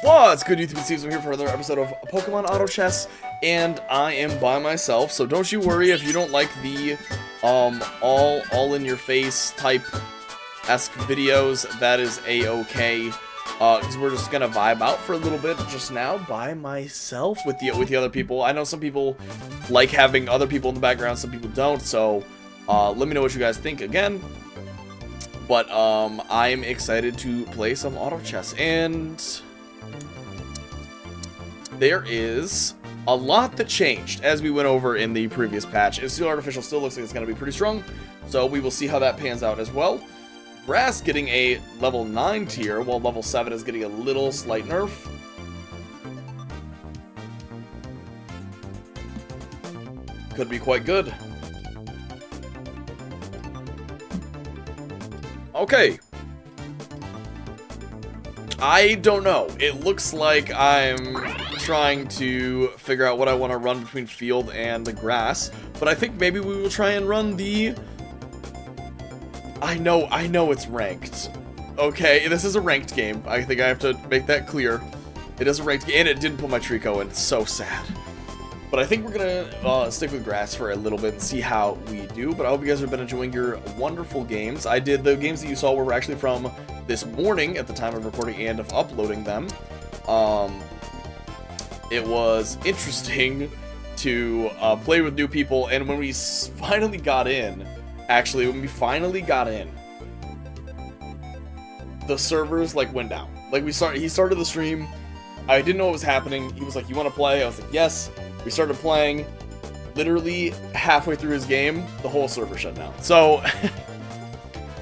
What's good, YouTube and Steve's? I'm here for another episode of Pokemon Auto Chess, and I am by myself, so don't you worry if you don't like the, all in your face type-esque videos. That is a-okay, because we're just gonna vibe out for a little bit just now by myself with the other people. I know some people like having other people in the background, some people don't, so, let me know what you guys think again. But, I'm excited to play some auto chess, and there is a lot that changed as we went over in the previous patch. And Steel Artificial still looks like it's going to be pretty strong, so we will see how that pans out as well. Grass getting a level 9 tier, while level 7 is getting a little slight nerf. Could be quite good. Okay. I don't know. It looks like I'm trying to figure out what I want to run between field and the grass, but I think maybe we will try and run the... I know it's ranked. Okay, this is a ranked game. I think I have to make that clear. It is a ranked game, and it didn't put my Trico in. It's so sad. But I think we're gonna stick with grass for a little bit and see how we do. But I hope you guys have been enjoying your wonderful games. The games that you saw were actually from this morning at the time of recording and of uploading them. It was interesting to play with new people, and when we finally got in, the servers like went down. Like he started the stream. I didn't know what was happening. He was like, "You want to play?" I was like, "Yes." We started playing. Literally halfway through his game, the whole server shut down. So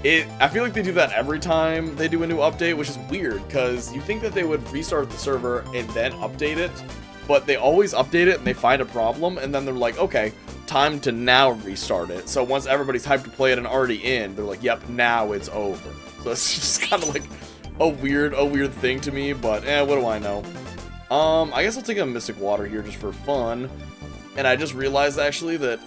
I feel like they do that every time they do a new update, which is weird because you think that they would restart the server and then update it, but they always update it and they find a problem and then they're like, okay, time to now restart it. So once everybody's hyped to play it and already in, they're like, yep, now it's over. So it's just kind of like a weird thing to me, but what do I know? I guess I'll take a Mystic Water here just for fun. And I just realized actually that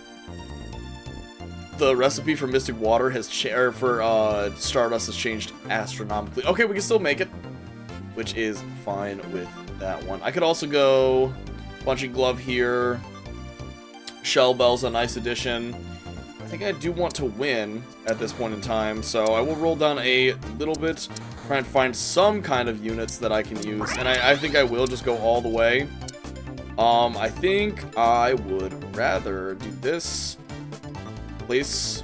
the recipe for Mystic Water has for Stardust has changed astronomically. Okay, we can still make it, which is fine with that one. I could also go Punching Glove here. Shell Bell's a nice addition. I think I do want to win at this point in time, so I will roll down a little bit, try and find some kind of units that I can use, and I think I will just go all the way. I think I would rather do this place,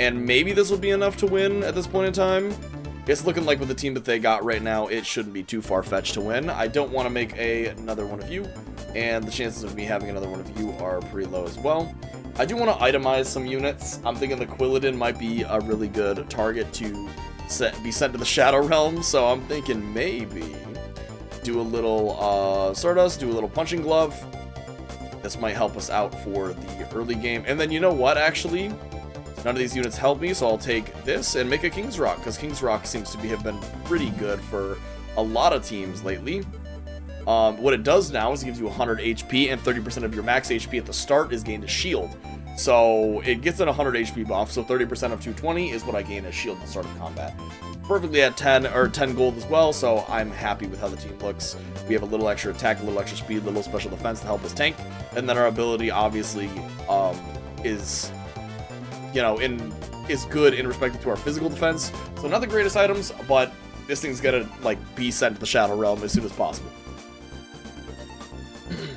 and maybe this will be enough to win at this point in time. It's looking like with the team that they got right now, it shouldn't be too far-fetched to win. I don't want to make another one of you, and the chances of me having another one of you are pretty low as well. I do want to itemize some units. I'm thinking the Quilladin might be a really good target to be sent to the Shadow Realm, so I'm thinking maybe do a little Stardust, do a little Punching Glove. This might help us out for the early game. And then you know what, actually? None of these units help me, so I'll take this and make a King's Rock, because King's Rock seems to have been pretty good for a lot of teams lately. What it does now is it gives you 100 HP, and 30% of your max HP at the start is gained as shield. So it gets an 100 HP buff, so 30% of 220 is what I gain as shield at the start of combat. Perfectly at 10 gold as well, so I'm happy with how the team looks. We have a little extra attack, a little extra speed, a little special defense to help us tank, and then our ability obviously is, you know, is good in respect to our physical defense. So not the greatest items, but this thing's gonna like be sent to the Shadow Realm as soon as possible.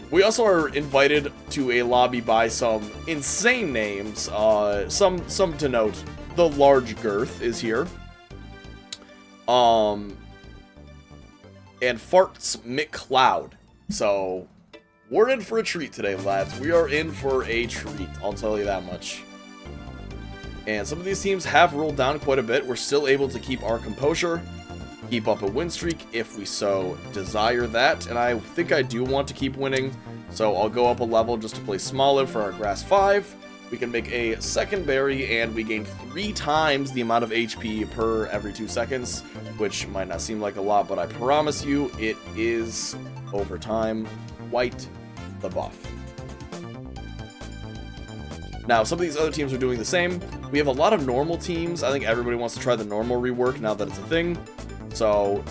We also are invited to a lobby by some insane names. Some to note. The Large Girth is here. And Farts McCloud. So we're in for a treat today, lads. We are in for a treat, I'll tell you that much. And some of these teams have rolled down quite a bit. We're still able to keep our composure, keep up a win streak if we so desire that, and I think I do want to keep winning, so I'll go up a level just to play smaller for our Grass 5. We can make a second berry, and we gain 3 times the amount of HP per every 2 seconds, which might not seem like a lot, but I promise you it is, over time, quite the buff. Now, some of these other teams are doing the same. We have a lot of normal teams. I think everybody wants to try the normal rework now that it's a thing. So,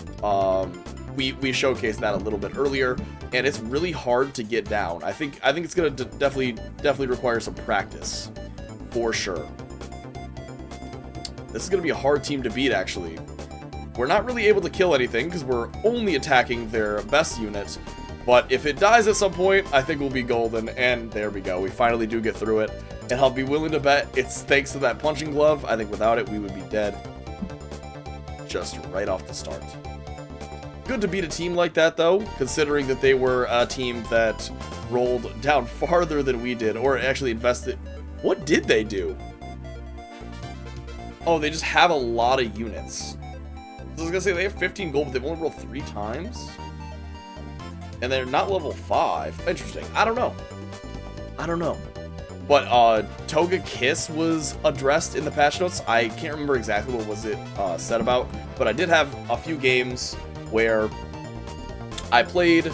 we showcased that a little bit earlier, and it's really hard to get down. I think it's gonna definitely require some practice, for sure. This is gonna be a hard team to beat, actually. We're not really able to kill anything because we're only attacking their best unit. But if it dies at some point, I think we'll be golden. And there we go. We finally do get through it. And I'll be willing to bet it's thanks to that punching glove. I think without it, we would be dead. Just right off the start. Good to beat a team like that, though, considering that they were a team that rolled down farther than we did, or actually invested. What did they do? Oh, they just have a lot of units. I was gonna say they have 15 gold, but they've only rolled 3 times. And they're not level 5. Interesting. I don't know. But Toga Kiss was addressed in the patch notes. I can't remember exactly what was it said about, but I did have a few games where I played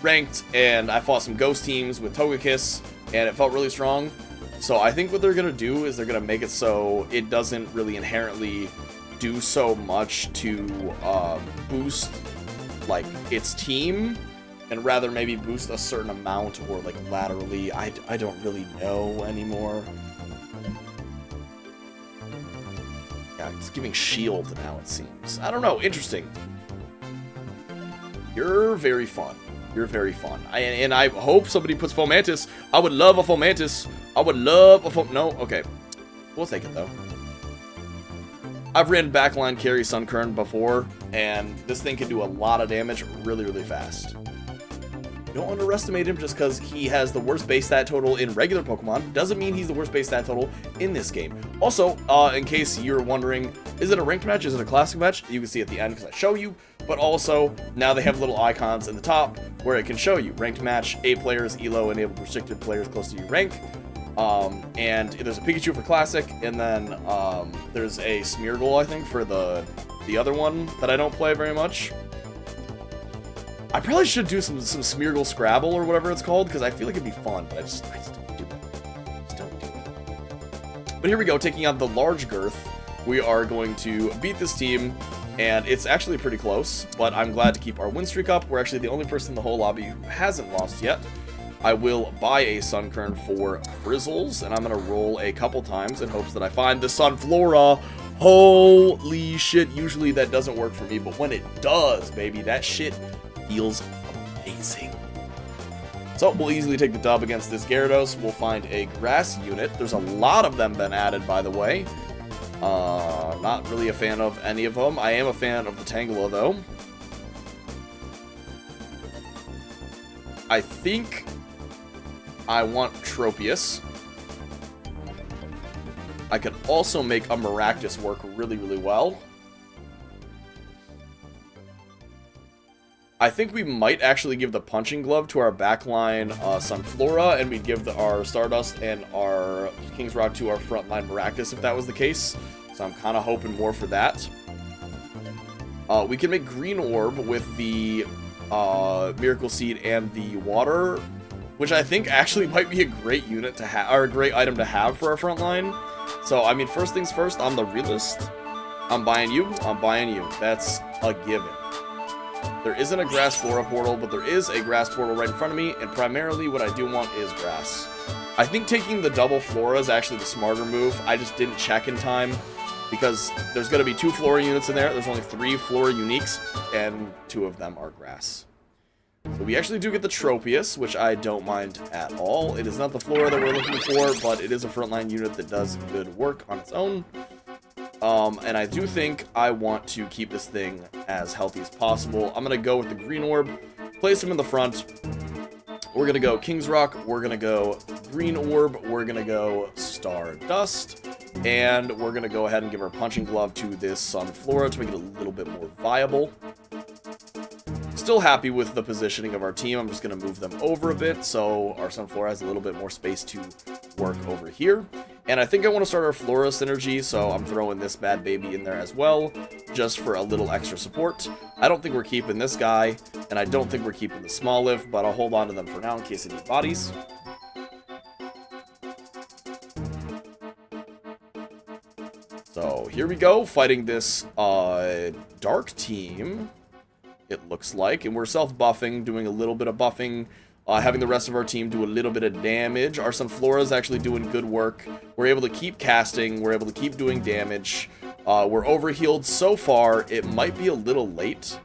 ranked and I fought some ghost teams with Toga Kiss, and it felt really strong. So I think what they're gonna do is they're gonna make it so it doesn't really inherently do so much to boost like its team, and rather maybe boost a certain amount or like laterally. I don't really know anymore. Yeah, it's giving shield now, it seems. I don't know. Interesting. You're very fun. You're very fun. And I hope somebody puts Fomantis. I would love a Fomantis. I would love a No? Okay. We'll take it, though. I've ran backline carry Sunkern before, and this thing can do a lot of damage really, really fast. Don't underestimate him just because he has the worst base stat total in regular Pokemon. Doesn't mean he's the worst base stat total in this game. Also, in case you're wondering, is it a ranked match? Is it a classic match? You can see at the end because I show you. But also, now they have little icons in the top where it can show you. Ranked match, 8 players, ELO, enabled restricted players close to your rank. And there's a Pikachu for classic, and then there's a Smeargle, I think, for the other one that I don't play very much. I probably should do some Smeargle Scrabble or whatever it's called, because I feel like it'd be fun, but I just don't do it. Just don't do it. But here we go, taking on the large girth. We are going to beat this team, and it's actually pretty close, but I'm glad to keep our win streak up. We're actually the only person in the whole lobby who hasn't lost yet. I will buy a Sunkern for Frizzles, and I'm going to roll a couple times in hopes that I find the Sunflora. Holy shit, usually that doesn't work for me, but when it does, baby, that shit feels amazing. So we'll easily take the dub against this Gyarados. We'll find a grass unit. There's a lot of them been added, by the way. Not really a fan of any of them. I am a fan of the Tangela, though. I think I want Tropius. I could also make a Maractus work really, really well. I think we might actually give the Punching Glove to our backline Sunflora, and we'd give our Stardust and our King's Rock to our frontline Maractus if that was the case. So I'm kind of hoping more for that. We can make Green Orb with the Miracle Seed and the Water, which I think actually might be a great unit to have, or a great item to have for our frontline. So, I mean, first things first, I'm the realist. I'm buying you. I'm buying you. That's a given. There isn't a Grass Flora portal, but there is a Grass portal right in front of me, and primarily what I do want is Grass. I think taking the double Flora is actually the smarter move. I just didn't check in time, because there's going to be 2 Flora units in there. There's only 3 Flora uniques, and 2 of them are Grass. So we actually do get the Tropius, which I don't mind at all. It is not the Flora that we're looking for, but it is a frontline unit that does good work on its own. And I do think I want to keep this thing as healthy as possible. I'm going to go with the Green Orb, place him in the front. We're going to go King's Rock, we're going to go Green Orb, we're going to go Stardust, and we're going to go ahead and give our Punching Glove to this Sunflora to make it a little bit more viable. Still happy with the positioning of our team. I'm just going to move them over a bit so our Sunflora has a little bit more space to work over here. And I think I want to start our Flora synergy, so I'm throwing this bad baby in there as well, just for a little extra support. I don't think we're keeping this guy, and I don't think we're keeping the Smoliv, but I'll hold on to them for now in case I need bodies. So here we go, fighting this Dark team. it looks like. And we're self-buffing, doing a little bit of buffing, having the rest of our team do a little bit of damage. Our Sunflora is actually doing good work. We're able to keep casting. We're able to keep doing damage. We're overhealed so far. It might be a little late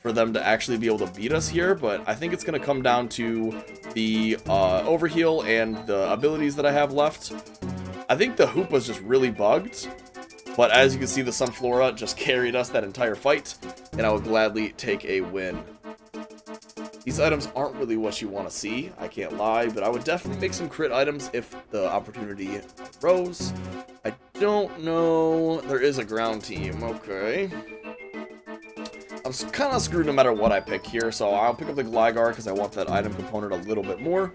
for them to actually be able to beat us here, but I think it's going to come down to the overheal and the abilities that I have left. I think the hoop was just really bugged, but as you can see, the Sunflora just carried us that entire fight, and I would gladly take a win. These items aren't really what you want to see, I can't lie, but I would definitely make some crit items if the opportunity arose. I don't know. There is a ground team, okay. I'm kind of screwed no matter what I pick here, so I'll pick up the Gligar because I want that item component a little bit more.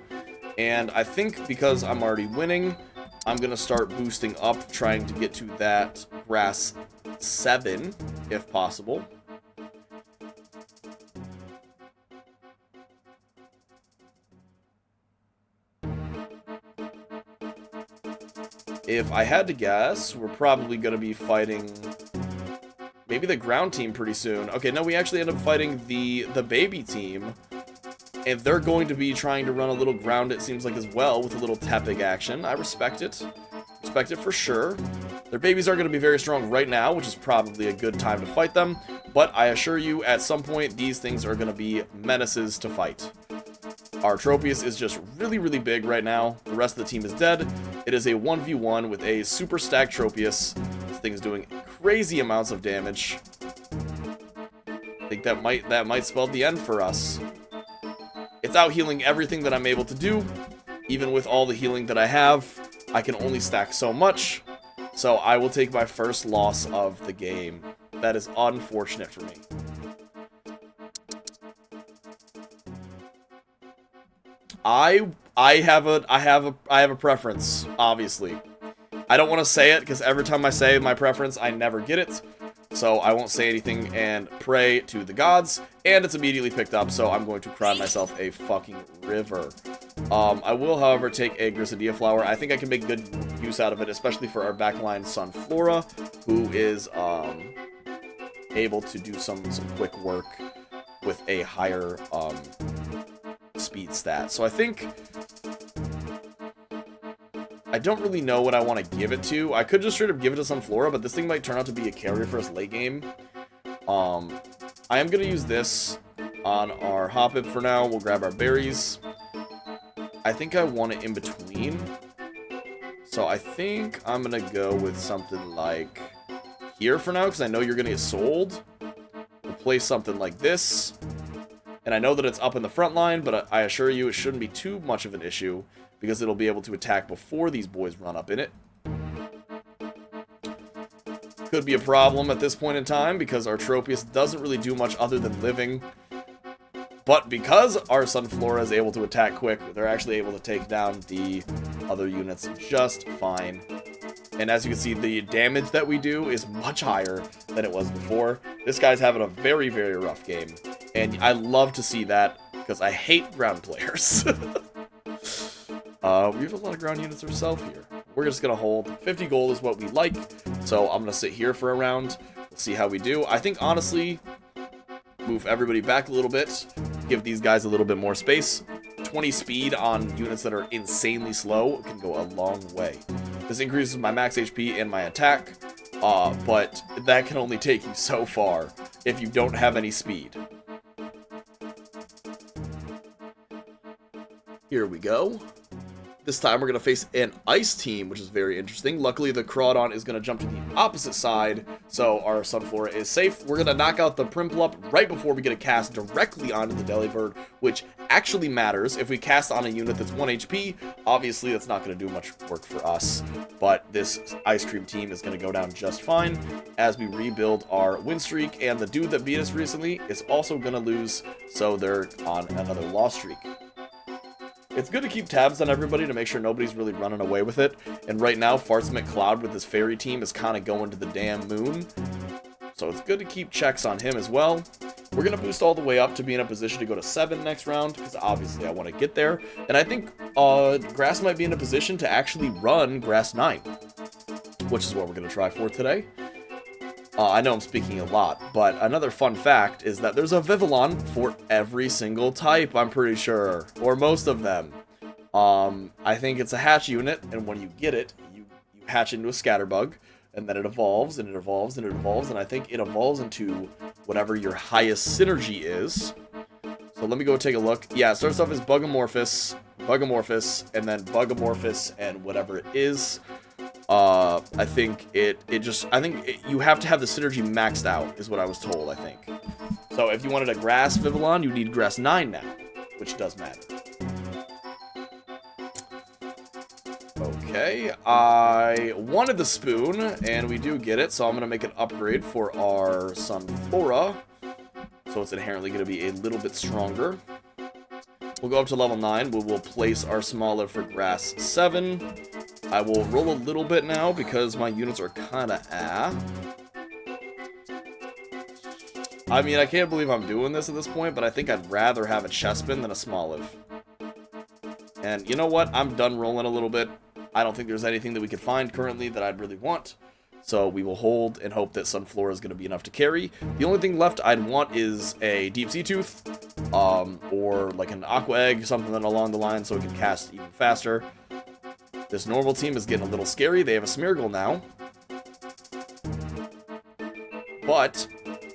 And I think because I'm already winning, I'm going to start boosting up, trying to get to that Grass 7, if possible. If I had to guess, we're probably going to be fighting maybe the ground team pretty soon. Okay, no, we actually end up fighting the baby team. And they're going to be trying to run a little ground, it seems like, as well, with a little Tepig action. I respect it. Respect it for sure. Their babies are going to be very strong right now, which is probably a good time to fight them. But I assure you, at some point, these things are going to be menaces to fight. Our Tropius is just really, really big right now. The rest of the team is dead. It is a 1v1 with a super stacked Tropius. This thing is doing crazy amounts of damage. I think that might spell the end for us. It's out healing everything that I'm able to do. Even with all the healing that I have, I can only stack so much. So I will take my first loss of the game. That is unfortunate for me. I have a preference, obviously. I don't want to say it because every time I say my preference, I never get it. So I won't say anything and pray to the gods, and it's immediately picked up, so I'm going to cry myself a fucking river. I will, however, take a Grisadilla flower. I think I can make good use out of it, especially for our backline Sunflora, who is able to do some quick work with a higher speed stat. So I think I don't really know what I want to give it to. I could just straight up give it to Sunflora, but this thing might turn out to be a carrier for us late game. I am going to use this on our Hoppip for now. We'll grab our berries. I think I want it in between. So I think I'm going to go with something like here for now, because I know you're going to get sold. We'll place something like this. And I know that it's up in the front line, but I assure you it shouldn't be too much of an issue, because it'll be able to attack before these boys run up in it. Could be a problem at this point in time, because our Tropius doesn't really do much other than living. But because our Sunflora is able to attack quick, they're actually able to take down the other units just fine. And as you can see, the damage that we do is much higher than it was before. This guy's having a very, very rough game. And I love to see that, because I hate ground players. We have a lot of ground units ourselves here. We're just going to hold. 50 gold is what we like, so I'm going to sit here for a round. Let's see how we do. I think, honestly, move everybody back a little bit. Give these guys a little bit more space. 20 speed on units that are insanely slow can go a long way. This increases my max HP and my attack, but that can only take you so far if you don't have any speed. Here we go. This time we're going to face an ice team, which is very interesting. Luckily, the Crawdon is going to jump to the opposite side, so our Sunflora is safe. We're going to knock out the Primplup right before we get a cast directly onto the Delibird, which actually matters. If we cast on a unit that's 1 HP, obviously that's not going to do much work for us. But this Ice Cream team is going to go down just fine as we rebuild our win streak. And the dude that beat us recently is also going to lose, so they're on another loss streak. It's good to keep tabs on everybody to make sure nobody's really running away with it. And right now, Fartsmith Cloud with his fairy team is kind of going to the damn moon. So it's good to keep checks on him as well. We're going to boost all the way up to be in a position to go to 7 next round, because obviously I want to get there. And I think Grass might be in a position to actually run Grass 9, which is what we're going to try for today. I know I'm speaking a lot, but another fun fact is that there's a Vivillon for every single type, I'm pretty sure. Or most of them. I think it's a hatch unit, and when you get it, you hatch into a scatterbug, and then it evolves, and it evolves, and it evolves, and I think it evolves into whatever your highest synergy is. So let me go take a look. Yeah, it starts off as Bugamorphous, and then Bugamorphous, and whatever it is. I think you have to have the synergy maxed out, is what I was told, I think. So if you wanted a Grass Vivillon, you need Grass 9 now, which does matter. Okay, I wanted the spoon, and we do get it, so I'm going to make an upgrade for our Sunflora. So it's inherently going to be a little bit stronger. We'll go up to level 9. We will place our Smoliv for Grass 7. I will roll a little bit now because my units are kind of I mean, I can't believe I'm doing this at this point, but I think I'd rather have a Chespin than a Smoliv. And you know what? I'm done rolling a little bit. I don't think there's anything that we could find currently that I'd really want. So we will hold and hope that Sunflora is going to be enough to carry. The only thing left I'd want is a Deep Sea Tooth, or like an Aqua Egg, something along the line so it can cast even faster. This normal team is getting a little scary. They have a Smeargle now. But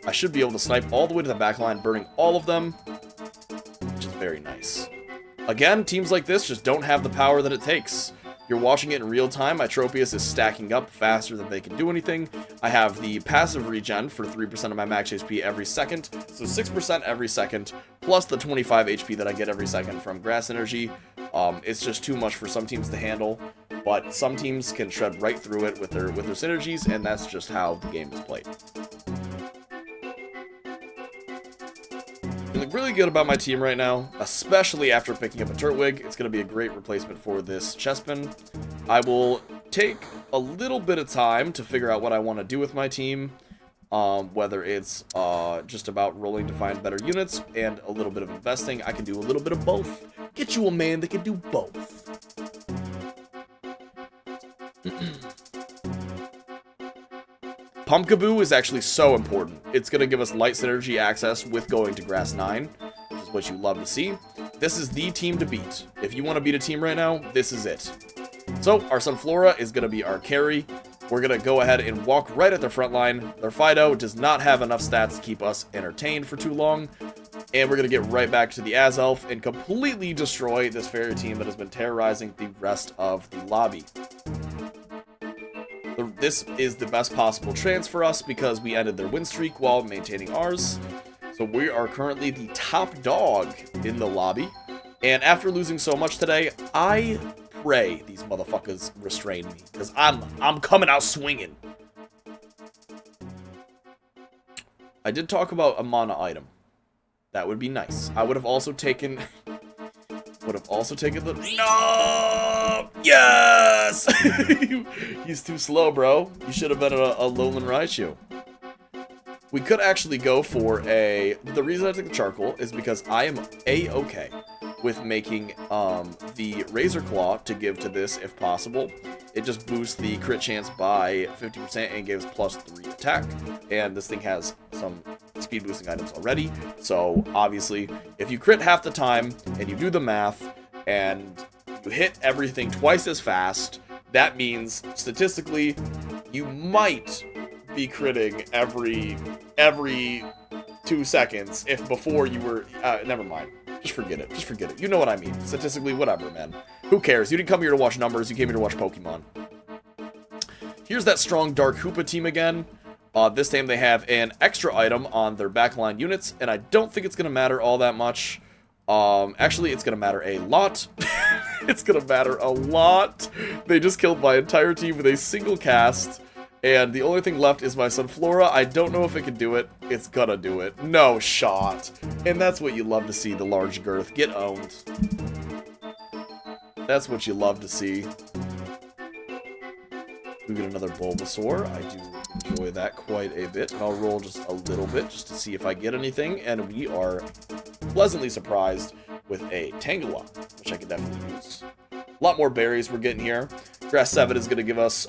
I should be able to snipe all the way to the backline, burning all of them, which is very nice. Again, teams like this just don't have the power that it takes. You're watching it in real time. My Tropius is stacking up faster than they can do anything. I have the passive regen for 3% of my max HP every second, so 6% every second, plus the 25 HP that I get every second from Grass Energy. It's just too much for some teams to handle, but some teams can shred right through it with their synergies, and that's just how the game is played. Feeling really good about my team right now, especially after picking up a Turtwig. It's going to be a great replacement for this Chespin. I will take a little bit of time to figure out what I want to do with my team, whether it's just about rolling to find better units and a little bit of investing. I can do a little bit of both. Get you a man that can do both. Pumpkaboo is actually so important. It's going to give us light synergy access with going to Grass 9, which is what you love to see. This is the team to beat. If you want to beat a team right now, this is it. So, our Sunflora is going to be our carry. We're going to go ahead and walk right at their front line. Their Fido does not have enough stats to keep us entertained for too long. And we're going to get right back to the Azelf and completely destroy this fairy team that has been terrorizing the rest of the lobby. This is the best possible chance for us because we ended their win streak while maintaining ours. So we are currently the top dog in the lobby. And after losing so much today, I pray these motherfuckers restrain me, because I'm coming out swinging. I did talk about a mana item. That would be nice. I would have also taken... the... No! Yes! He's too slow, bro. You should have been a Lowland Raichu. We could actually go for a... The reason I took the charcoal is because I am A-okay with making the Razor Claw to give to this if possible. It just boosts the crit chance by 50% and gives +3 attack. And this thing has some speed boosting items already. So obviously, if you crit half the time and you do the math and you hit everything twice as fast, that means statistically you might be critting every 2 seconds if before you were never mind. Just forget it. Just forget it. You know what I mean. Statistically, whatever, man. Who cares? You didn't come here to watch numbers. You came here to watch Pokemon. Here's that strong Dark Hoopa team again. This time they have an extra item on their backline units, and I don't think it's going to matter all that much. Actually, it's going to matter a lot. It's going to matter a lot. They just killed my entire team with a single cast, and the only thing left is my Sunflora. I don't know if it can do it. It's gonna do it. No shot. And that's what you love to see, the large girth. Get owned. That's what you love to see. We get another Bulbasaur. I do enjoy that quite a bit. And I'll roll just a little bit just to see if I get anything. And we are pleasantly surprised with a Tangela, which I can definitely use. A lot more berries we're getting here. Grass 7 is going to give us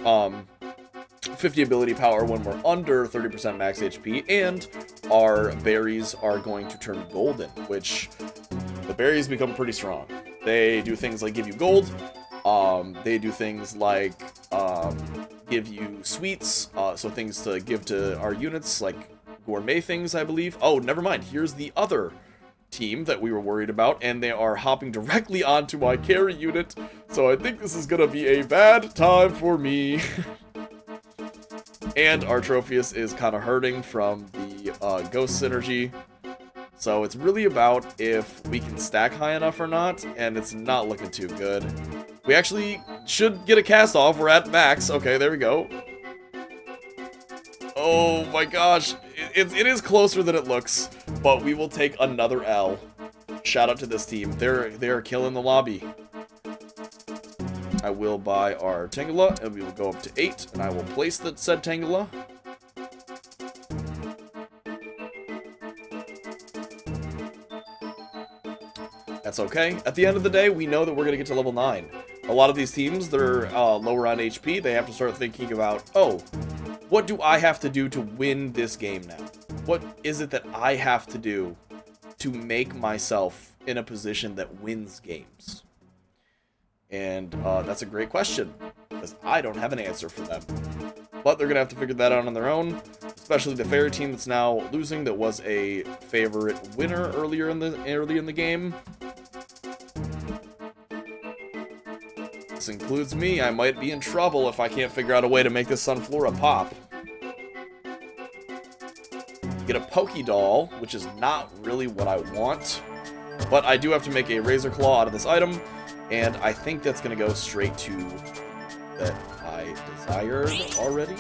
50 ability power when we're under 30% max HP, and our berries are going to turn golden, which the berries become pretty strong. They do things like give you gold, they do things like give you sweets, so things to give to our units, like gourmet things, I believe. Oh, never mind, here's the other team that we were worried about, and they are hopping directly onto my carry unit, so I think this is gonna be a bad time for me. And our Tropheus is kind of hurting from the ghost synergy, so it's really about if we can stack high enough or not, and it's not looking too good. We actually should get a cast off. We're at max. Okay, there we go. Oh my gosh, it is closer than it looks, but we will take another L. Shout out to this team. They're killing the lobby. I will buy our Tangela, and we will go up to 8, and I will place the said Tangela. That's okay. At the end of the day, we know that we're going to get to level 9. A lot of these teams, they're lower on HP. They have to start thinking about, oh, what do I have to do to win this game now? What is it that I have to do to make myself in a position that wins games? And that's a great question, because I don't have an answer for them. But they're going to have to figure that out on their own, especially the fairy team that's now losing, that was a favorite winner early in the game. This includes me. I might be in trouble if I can't figure out a way to make this Sunflora pop. Get a Pokédoll, which is not really what I want, but I do have to make a Razor Claw out of this item, and I think that's going to go straight to that I desired already.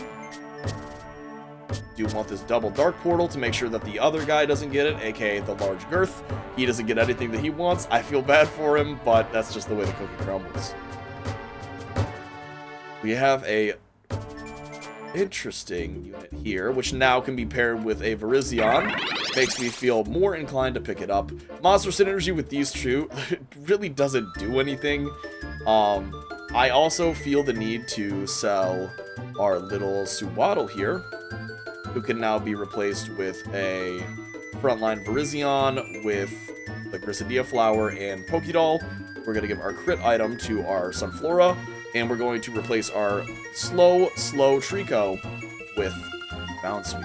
Do want this double Dark Portal to make sure that the other guy doesn't get it, aka the Large Girth. He doesn't get anything that he wants. I feel bad for him, but that's just the way the cookie crumbles. We have a interesting unit here, which now can be paired with a Virizion. Makes me feel more inclined to pick it up. Monster synergy with these two really doesn't do anything. I also feel the need to sell our little Suwaddle here, who can now be replaced with a Frontline Virizion with the Grisadia Flower and Pokédoll. We're going to give our crit item to our Sunflora, and we're going to replace our slow Trico with Bounce Sweet.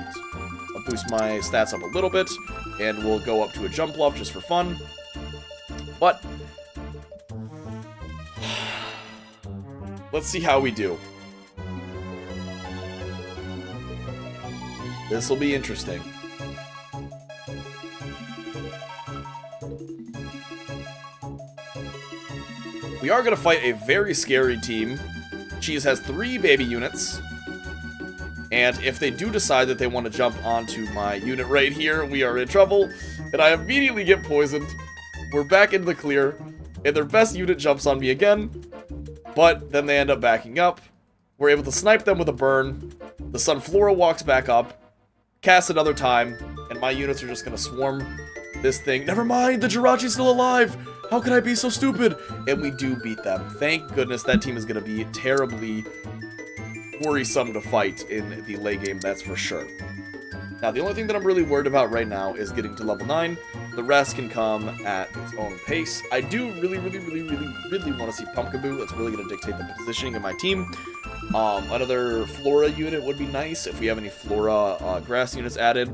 I'll boost my stats up a little bit, and we'll go up to a Jump Bluff just for fun. But let's see how we do. This will be interesting. We are going to fight a very scary team. Cheese has 3 baby units. And if they do decide that they want to jump onto my unit right here, we are in trouble. And I immediately get poisoned. We're back into the clear. And their best unit jumps on me again. But then they end up backing up. We're able to snipe them with a burn. The Sunflora walks back up. Casts another time. And my units are just going to swarm this thing. Never mind, the Jirachi's still alive! How could I be so stupid? And we do beat them. Thank goodness. That team is going to be terribly worrisome to fight in the late game, that's for sure. Now, the only thing that I'm really worried about right now is getting to level 9. The rest can come at its own pace. I do really want to see Pumpkaboo. That's really going to dictate the positioning of my team. Another Flora unit would be nice if we have any Flora grass units added.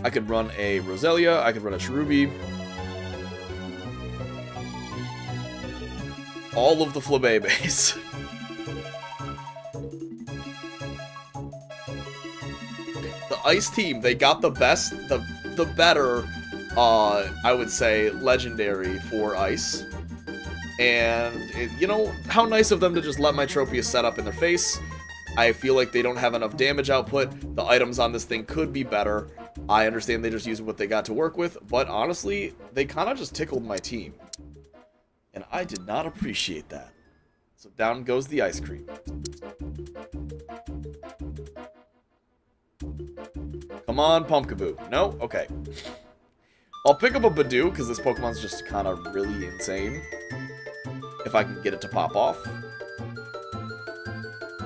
I could run a Roselia. I could run a Cherubi. All of the Flabébé base. The Ice team, they got the best, the better, I would say, legendary for Ice. And, you know, how nice of them to just let my Tropius set up in their face. I feel like they don't have enough damage output. The items on this thing could be better. I understand they just used what they got to work with, but honestly, they kind of just tickled my team. And I did not appreciate that. So down goes the ice cream. Come on, Pumpkaboo. No? Okay. I'll pick up a Badoo, because this Pokemon's just kind of really insane. If I can get it to pop off.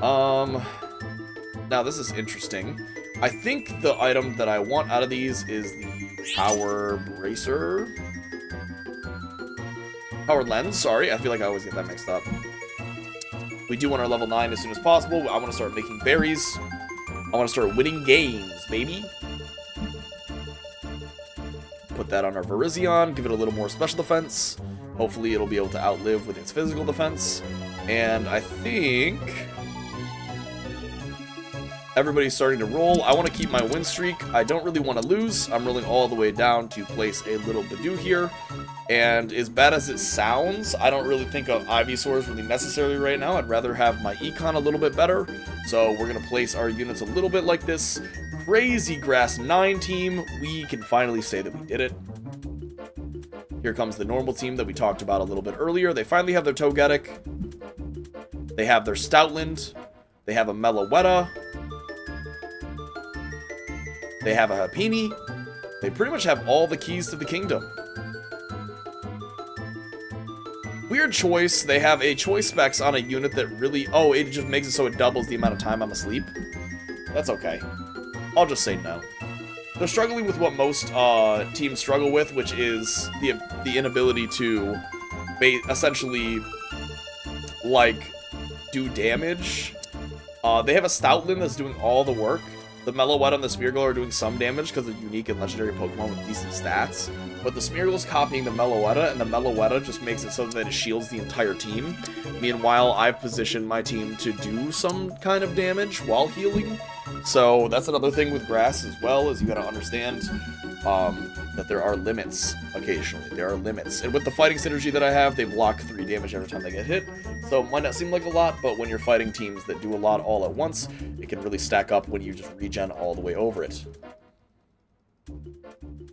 Now this is interesting. I think the item that I want out of these is the Power Bracer. Power Lens, sorry. I feel like I always get that mixed up. We do want our level 9 as soon as possible. I want to start making berries. I want to start winning games, baby. Put that on our Virizion, give it a little more special defense. Hopefully it'll be able to outlive with its physical defense. And I think everybody's starting to roll. I want to keep my win streak. I don't really want to lose. I'm rolling all the way down to place a little Badoo here. And as bad as it sounds, I don't really think an Ivysaur is really necessary right now. I'd rather have my Econ a little bit better. So we're going to place our units a little bit like this. Crazy Grass 9 team. We can finally say that we did it. Here comes the normal team that we talked about a little bit earlier. They finally have their Togetic. They have their Stoutland. They have a Meloetta. They have a Happiny. They pretty much have all the keys to the kingdom. Weird choice. They have a choice specs on a unit that really... Oh, it just makes it so it doubles the amount of time I'm asleep. That's okay. I'll just say no. They're struggling with what most teams struggle with, which is the inability to essentially, like, do damage. They have a Stoutland that's doing all the work. The Meloetta and the Smeargle are doing some damage because they're unique and legendary Pokemon with decent stats. But the Smeargle's copying the Meloetta, and the Meloetta just makes it so that it shields the entire team. Meanwhile, I've positioned my team to do some kind of damage while healing. So that's another thing with Grass as well, is you gotta understand that there are limits occasionally. There are limits. And with the fighting synergy that I have, they block 3 damage every time they get hit. So it might not seem like a lot, but when you're fighting teams that do a lot all at once, it can really stack up when you just regen all the way over it.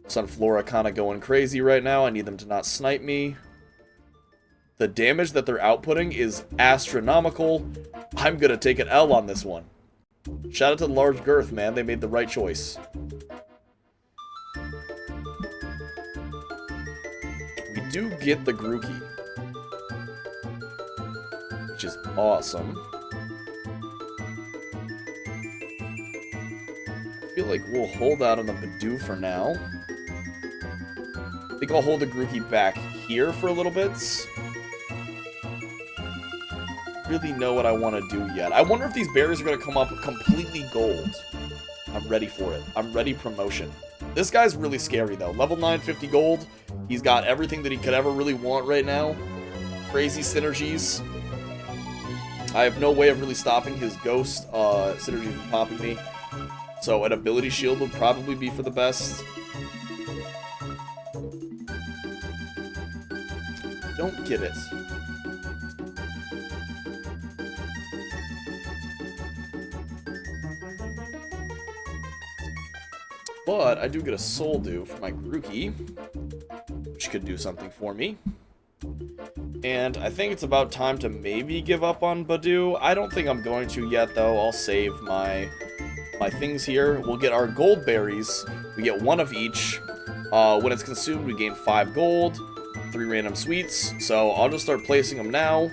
Sunflora kind of going crazy right now. I need them to not snipe me. The damage that they're outputting is astronomical. I'm gonna take an L on this one. Shout out to the Large Girth, man. They made the right choice. We do get the Grookey, which is awesome. I feel like we'll hold out on the Badoo for now. I think I'll hold the Grookey back here for a little bit. Really know what I want to do yet. I wonder if these berries are going to come up completely gold. I'm ready for it. I'm ready promotion. This guy's really scary though. Level 9, 50 gold. He's got everything that he could ever really want right now. Crazy synergies. I have no way of really stopping his ghost synergy from popping me. So an ability shield would probably be for the best. Don't get it. But I do get a Soul Dew for my Grookey, which could do something for me. And I think it's about time to maybe give up on Badoo. I don't think I'm going to yet, though. I'll save my things here. We'll get our gold berries. We get 1 of each. When it's consumed, we gain 5 gold, 3 random sweets. So I'll just start placing them now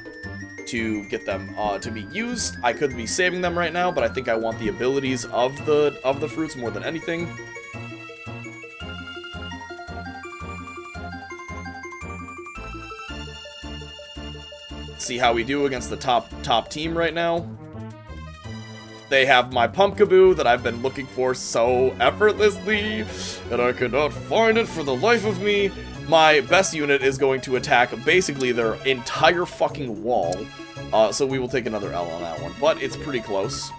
to get them to be used. I could be saving them right now, but I think I want the abilities of the fruits more than anything. See how we do against the top team right now. They have my Pumpkaboo that I've been looking for so effortlessly, and I could not find it for the life of me. My best unit is going to attack basically their entire fucking wall, so we will take another L on that one, but it's pretty close.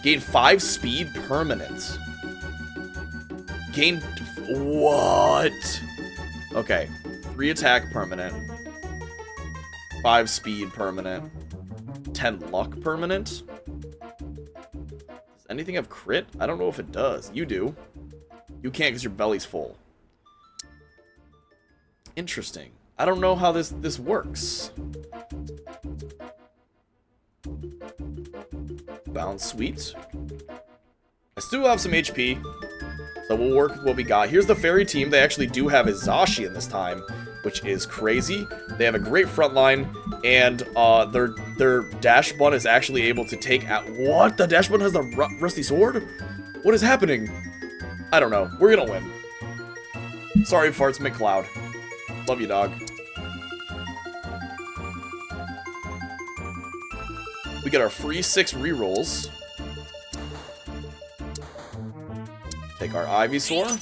Gain 5 speed permanent. Gain... what? Okay, 3 attack permanent. 5 speed permanent. 10 luck permanent. Does anything have crit? I don't know if it does. You do. You can't because your belly's full. Interesting. I don't know how this works. Bounce sweet. I still have some HP, so we'll work with what we got. Here's the fairy team. They actually do have a Zacian this time, which is crazy. They have a great front line, and their dash button is actually able to take out... What? The dash button has the rusty sword? What is happening? I don't know. We're gonna win. Sorry, Farts McCloud. Love you, dog. We get our free 6 rerolls. Take our Ivysaur.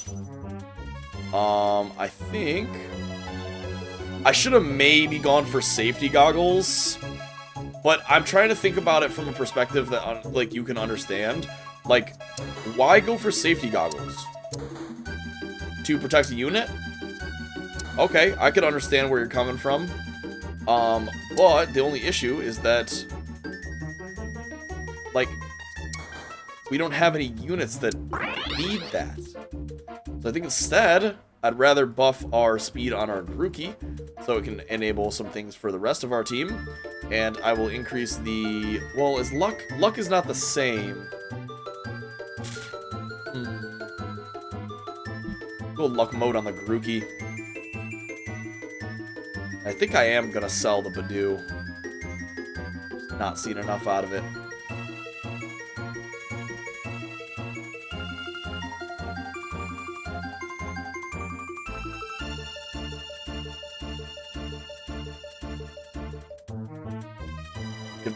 I think... I should have maybe gone for safety goggles. But I'm trying to think about it from a perspective that, like, you can understand. Like, why go for safety goggles? To protect a unit? Okay, I could understand where you're coming from. But the only issue is that... Like, we don't have any units that need that. So I think instead, I'd rather buff our speed on our Grookey, so it can enable some things for the rest of our team. And I will increase the... Well, is luck... Luck is not the same. Go luck mode on the Grookey. I think I am gonna sell the Badoo. Not seen enough out of it.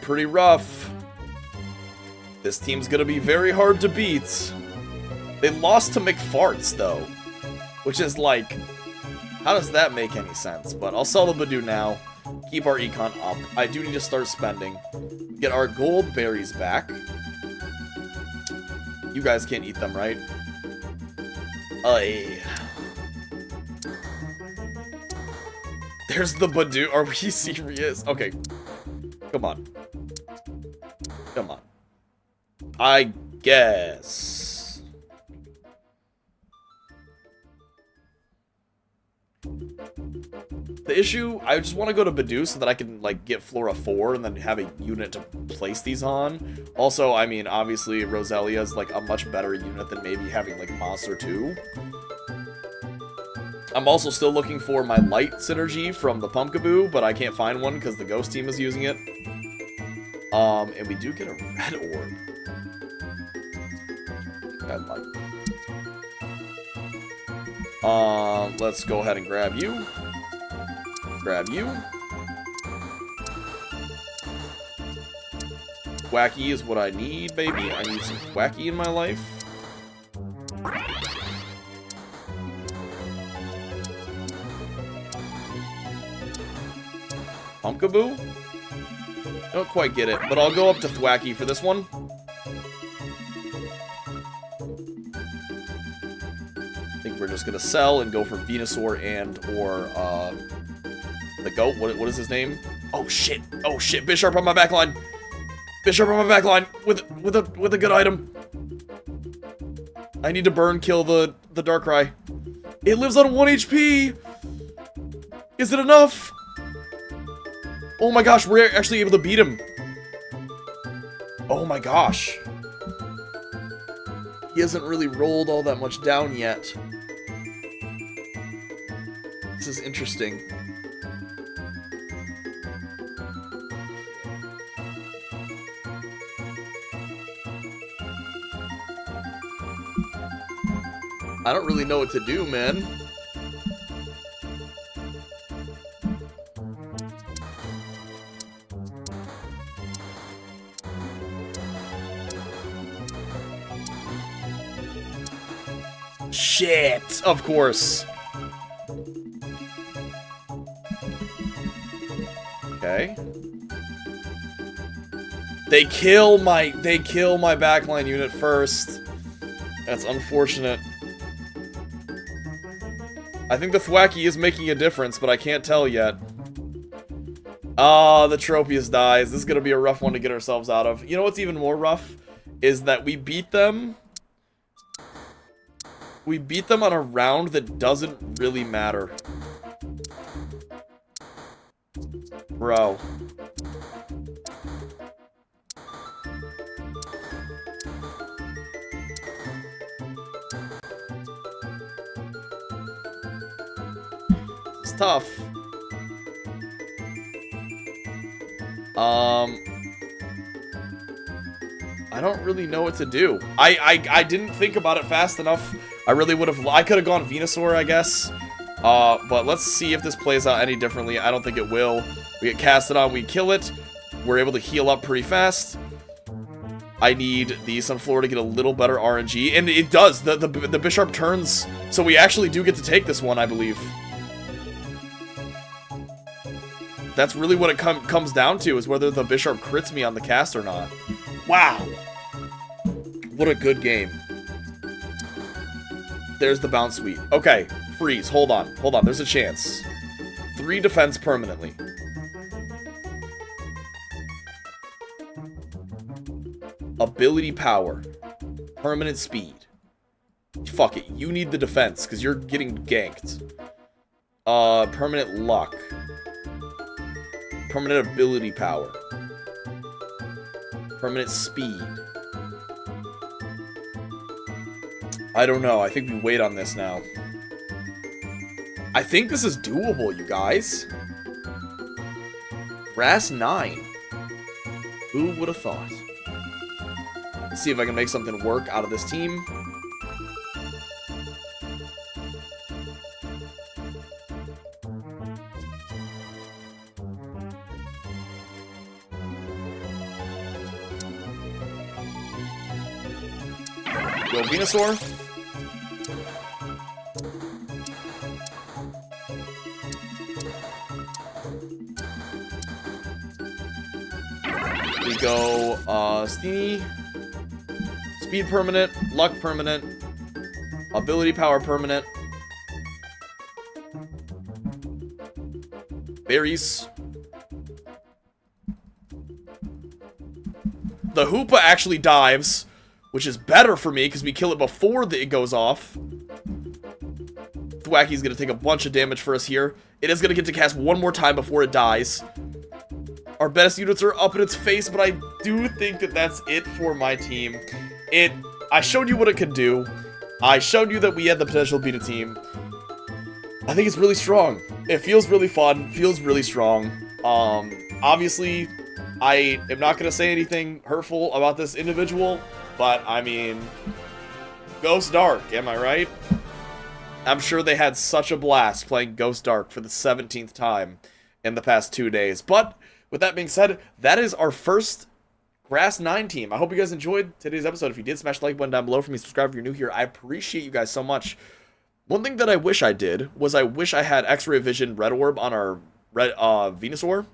Pretty rough. This team's gonna be very hard to beat. They lost to McFarts, though. Which is like... How does that make any sense? But I'll sell the Badoo now. Keep our econ up. I do need to start spending. Get our gold berries back. You guys can't eat them, right? There's the Badoo. Are we serious? Okay. Come on. Come on. I guess. The issue, I just want to go to Badoo so that I can, like, get Flora 4 and then have a unit to place these on. Also, I mean, obviously, Roselia is, like, a much better unit than maybe having, like, Monster 2. I'm also still looking for my light synergy from the Pumpkaboo, but I can't find one because the Ghost team is using it. And we do get a red orb. I like. Let's go ahead and grab you. Grab you. Wacky is what I need, baby. I need some Wacky in my life. Pumpkaboo? Don't quite get it, but I'll go up to Thwacky for this one. I think we're just gonna sell and go for Venusaur and or the goat. What is his name? Oh shit! Oh shit! Bisharp on my backline. Bisharp on my backline with a good item. I need to burn kill the Darkrai. It lives on 1 HP. Is it enough? Oh my gosh, we're actually able to beat him. Oh my gosh. He hasn't really rolled all that much down yet. This is interesting. I don't really know what to do, man. Shit, of course. Okay. They kill my backline unit first. That's unfortunate. I think the Thwacky is making a difference, but I can't tell yet. Ah, the Tropius dies. This is gonna be a rough one to get ourselves out of. You know what's even more rough? Is that we beat them. We beat them on a round that doesn't really matter. Bro. It's tough. I don't really know what to do. I didn't think about it fast enough. I really would have... I could have gone Venusaur, I guess. But let's see if this plays out any differently. I don't think it will. We get casted on, we kill it. We're able to heal up pretty fast. I need the Sunflora to get a little better RNG. And it does. The Bisharp turns. So we actually do get to take this one, I believe. That's really what it comes down to, is whether the Bisharp crits me on the cast or not. Wow. What a good game. There's the bounce suite. Okay, freeze. Hold on. Hold on. There's a chance. 3 defense permanently. Ability power. Permanent speed. Fuck it. You need the defense, because you're getting ganked. Permanent luck. Permanent ability power. Permanent speed. I don't know. I think we wait on this now. I think this is doable, you guys. Grass 9. Who would have thought? Let's see if I can make something work out of this team. Go Venusaur. We go Steenie. Speed permanent, luck permanent, ability power permanent. Berries. The Hoopa actually dives, which is better for me because we kill it before it goes off. Thwacky's going to take a bunch of damage for us here. It is going to get to cast one more time before it dies. Our best units are up in its face, but I do think that that's it for my team. I showed you what it could do. I showed you that we had the potential to beat a team. I think it's really strong. It feels really fun, feels really strong. Obviously, I am not going to say anything hurtful about this individual, but I mean, Ghost Dark, am I right? I'm sure they had such a blast playing Ghost Dark for the 17th time in the past 2 days. But with that being said, that is our first Grass 9 team. I hope you guys enjoyed today's episode. If you did, smash the like button down below for me. Subscribe if you're new here. I appreciate you guys so much. One thing that I wish I did was I wish I had X-Ray Vision Red Orb on our Venusaur.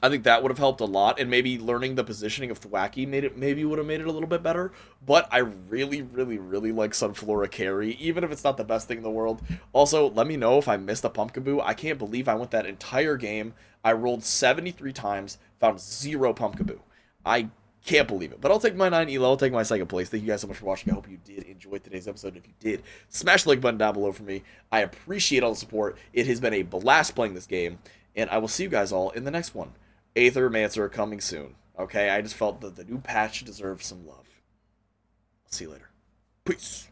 I think that would have helped a lot, and maybe learning the positioning of Thwacky maybe would have made it a little bit better. But I really, really, really like Sunflora carry, even if it's not the best thing in the world. Also, let me know if I missed a Pumpkaboo. I can't believe I went that entire game. I rolled 73 times, found 0 Pumpkaboo. I can't believe it. But I'll take my 9 elo. I'll take my second place. Thank you guys so much for watching. I hope you did enjoy today's episode. If you did, smash the like button down below for me. I appreciate all the support. It has been a blast playing this game. And I will see you guys all in the next one. Aether Mancer coming soon. Okay, I just felt that the new patch deserves some love. I'll see you later. Peace.